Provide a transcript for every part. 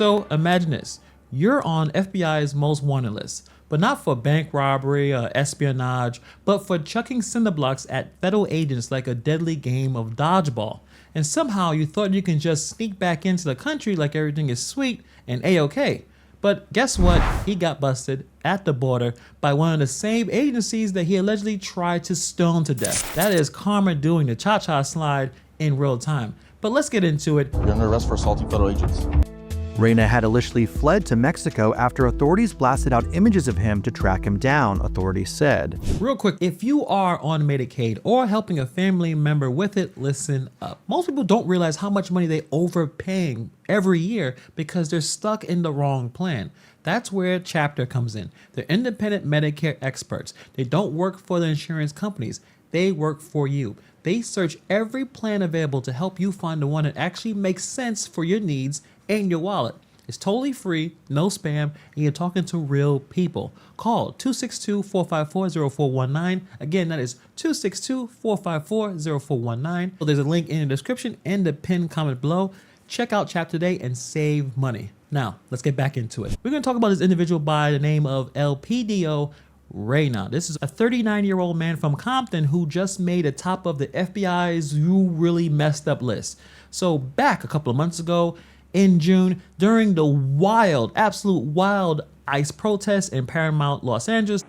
So imagine this, you're on FBI's most wanted list, but not for bank robbery or espionage, but for chucking cinderblocks at federal agents like a deadly game of dodgeball. And somehow you thought you can just sneak back into the country like everything is sweet and a-okay. But guess what? He got busted at the border by one of the same agencies that he allegedly tried to stone to death. That is karma doing the cha-cha slide in real time. But let's get into it. You're under arrest for assaulting federal agents. Reyna had initially fled to Mexico after authorities blasted out images of him to track him down, authorities said. Real quick, if you are on Medicaid or helping a family member with it, listen up. Most people don't realize how much money they overpaying every year because they're stuck in the wrong plan. That's where Chapter comes in. They're independent Medicare experts. They don't work for the insurance companies. They work for you. They search every plan available to help you find the one that actually makes sense for your needs and your wallet. It's totally free, no spam, and you're talking to real people. Call 262-454-0419. Again, that is 262-454-0419. So there's a link in the description and the pinned comment below. Check out Chapter today and save money. Now, let's get back into it. We're going to talk about this individual by the name of Elpidio Reyna. This is a 39-year-old man from Compton who just made the top of the FBI's "You Really Messed Up" list. So back a couple of months ago, in June, during the wild, absolute wild ICE protests in Paramount, Los Angeles,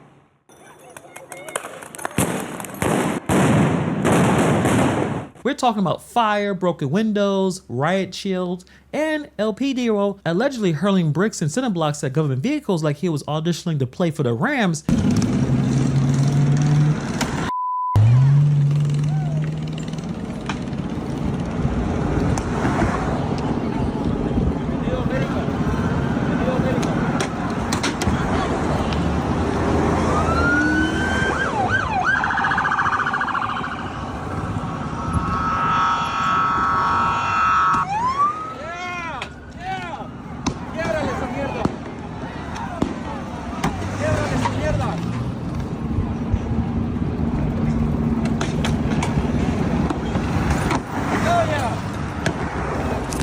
we're talking about fire, broken windows, riot shields, and Elpidio allegedly hurling bricks and cinderblocks at government vehicles like he was auditioning to play for the Rams.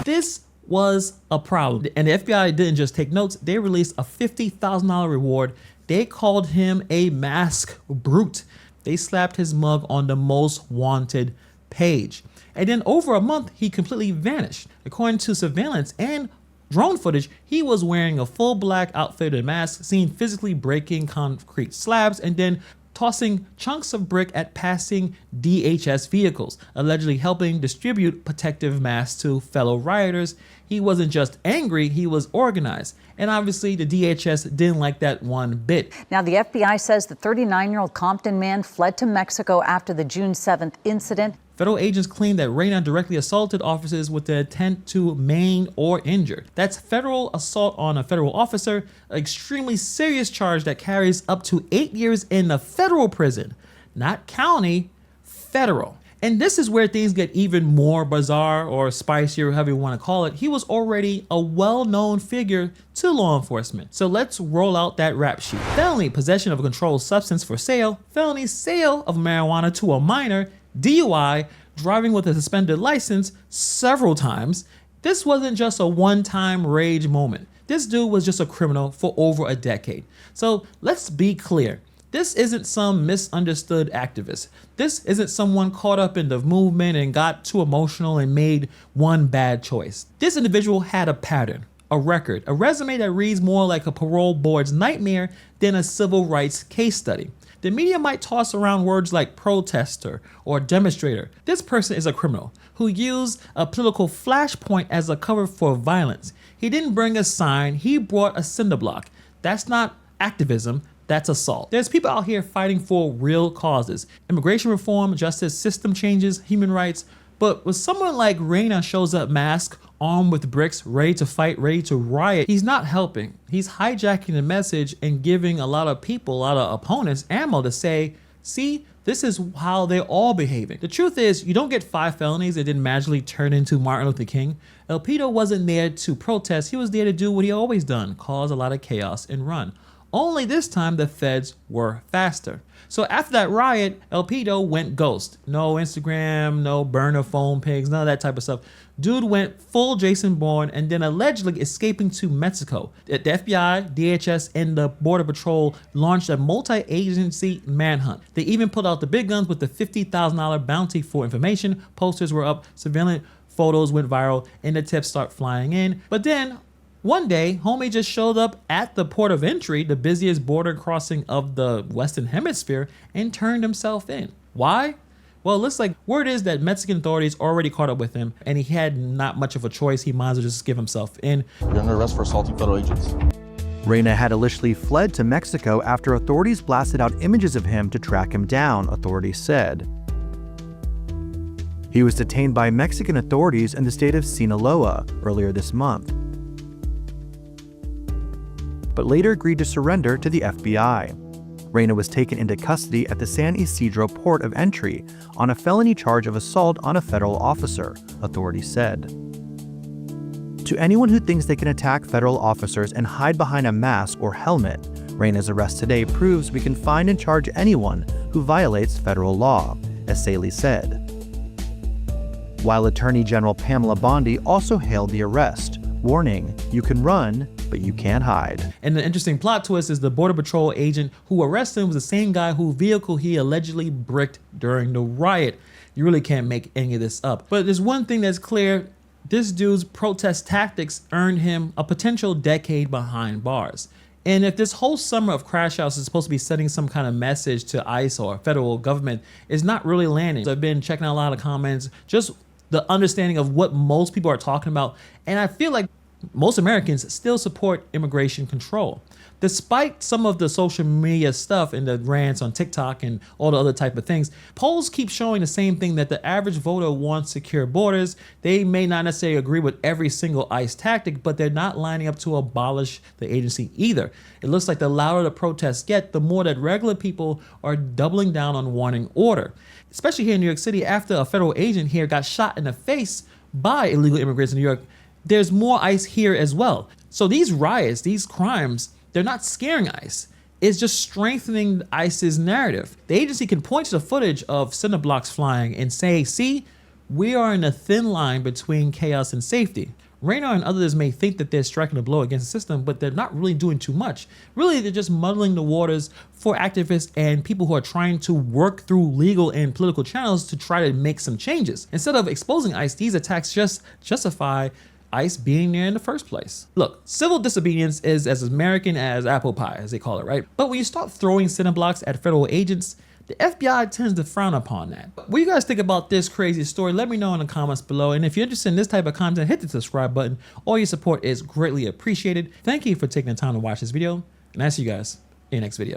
This was a problem, and the FBI didn't just take notes, they released a $50,000 reward. They called him a mask brute. They slapped his mug on the most wanted page. And then over a month, he completely vanished. According to surveillance and drone footage, he was wearing a full black outfit and mask, seen physically breaking concrete slabs and then tossing chunks of brick at passing DHS vehicles, allegedly helping distribute protective masks to fellow rioters. He wasn't just angry, he was organized. And obviously the DHS didn't like that one bit. Now the FBI says the 39-year-old Compton man fled to Mexico after the June 7th incident. Federal agents claim that Reyna directly assaulted officers with the intent to maim or injure. That's federal assault on a federal officer, an extremely serious charge that carries up to 8 years in the federal prison, not county, federal. And this is where things get even more bizarre or spicier, however you want to call it. He was already a well-known figure to law enforcement. So let's roll out that rap sheet. Felony possession of a controlled substance for sale, felony sale of marijuana to a minor, DUI, driving with a suspended license several times. This wasn't just a one-time rage moment. This dude was just a criminal for over a decade. So let's be clear. This isn't some misunderstood activist. This isn't someone caught up in the movement and got too emotional and made one bad choice. This individual had a pattern, a record, a resume that reads more like a parole board's nightmare than a civil rights case study. The media might toss around words like protester or demonstrator. This person is a criminal who used a political flashpoint as a cover for violence. He didn't bring a sign, he brought a cinderblock. That's not activism, that's assault. There's people out here fighting for real causes. Immigration reform, justice system changes, human rights. But when someone like Reyna shows up masked, armed with bricks, ready to fight, ready to riot, he's not helping. He's hijacking the message and giving a lot of people, a lot of opponents, ammo to say, see, this is how they're all behaving. The truth is, you don't get 5 felonies and then magically turn into Martin Luther King. Elpidio wasn't there to protest, he was there to do what he always done, cause a lot of chaos and run. Only this time the feds were faster. So after that riot, Elpidio went ghost. No Instagram, no burner phone pics, none of that type of stuff. Dude went full Jason Bourne and then allegedly escaping to Mexico. The FBI, DHS, and the Border Patrol launched a multi-agency manhunt. They even pulled out the big guns with the $50,000 bounty for information. Posters were up, surveillance photos went viral, and the tips start flying in. But then one day, homie just showed up at the port of entry, the busiest border crossing of the Western Hemisphere, and turned himself in. Why? Well, it looks like word is that Mexican authorities already caught up with him, and he had not much of a choice. He might as well just give himself in. You're under arrest for assaulting federal agents. Reyna had initially fled to Mexico after authorities blasted out images of him to track him down, authorities said. He was detained by Mexican authorities in the state of Sinaloa earlier this month, but later agreed to surrender to the FBI. Reyna was taken into custody at the San Isidro port of entry on a felony charge of assault on a federal officer, authorities said. To anyone who thinks they can attack federal officers and hide behind a mask or helmet, Reyna's arrest today proves we can find and charge anyone who violates federal law, as Saley said. While Attorney General Pamela Bondi also hailed the arrest, warning, you can run, but you can't hide. And the interesting plot twist is the Border Patrol agent who arrested him was the same guy whose vehicle he allegedly bricked during the riot. You really can't make any of this up. But there's one thing that's clear. This dude's protest tactics earned him a potential decade behind bars. And if this whole summer of Crash House is supposed to be sending some kind of message to ICE or federal government, it's not really landing. So I've been checking out a lot of comments, just the understanding of what most people are talking about. And I feel like most Americans still support immigration control. Despite some of the social media stuff and the rants on TikTok and all the other type of things, polls keep showing the same thing, that the average voter wants secure borders. They may not necessarily agree with every single ICE tactic, but they're not lining up to abolish the agency either. It looks like the louder the protests get, the more that regular people are doubling down on wanting order. Especially here in New York City, after a federal agent here got shot in the face by illegal immigrants in New York, there's more ICE here as well. So these riots, these crimes, they're not scaring ICE. It's just strengthening ICE's narrative. The agency can point to the footage of cinderblocks flying and say, see, we are in a thin line between chaos and safety. Reyna and others may think that they're striking a blow against the system, but they're not really doing too much. Really, they're just muddling the waters for activists and people who are trying to work through legal and political channels to try to make some changes. Instead of exposing ICE, these attacks just justify ICE being there in the first place. Look, civil disobedience is as American as apple pie, as they call it, right? But when you start throwing cinderblocks at federal agents, the FBI tends to frown upon that. What do you guys think about this crazy story? Let me know in the comments below. And if you're interested in this type of content, hit the subscribe button. All your support is greatly appreciated. Thank you for taking the time to watch this video, and I'll see you guys in the next video.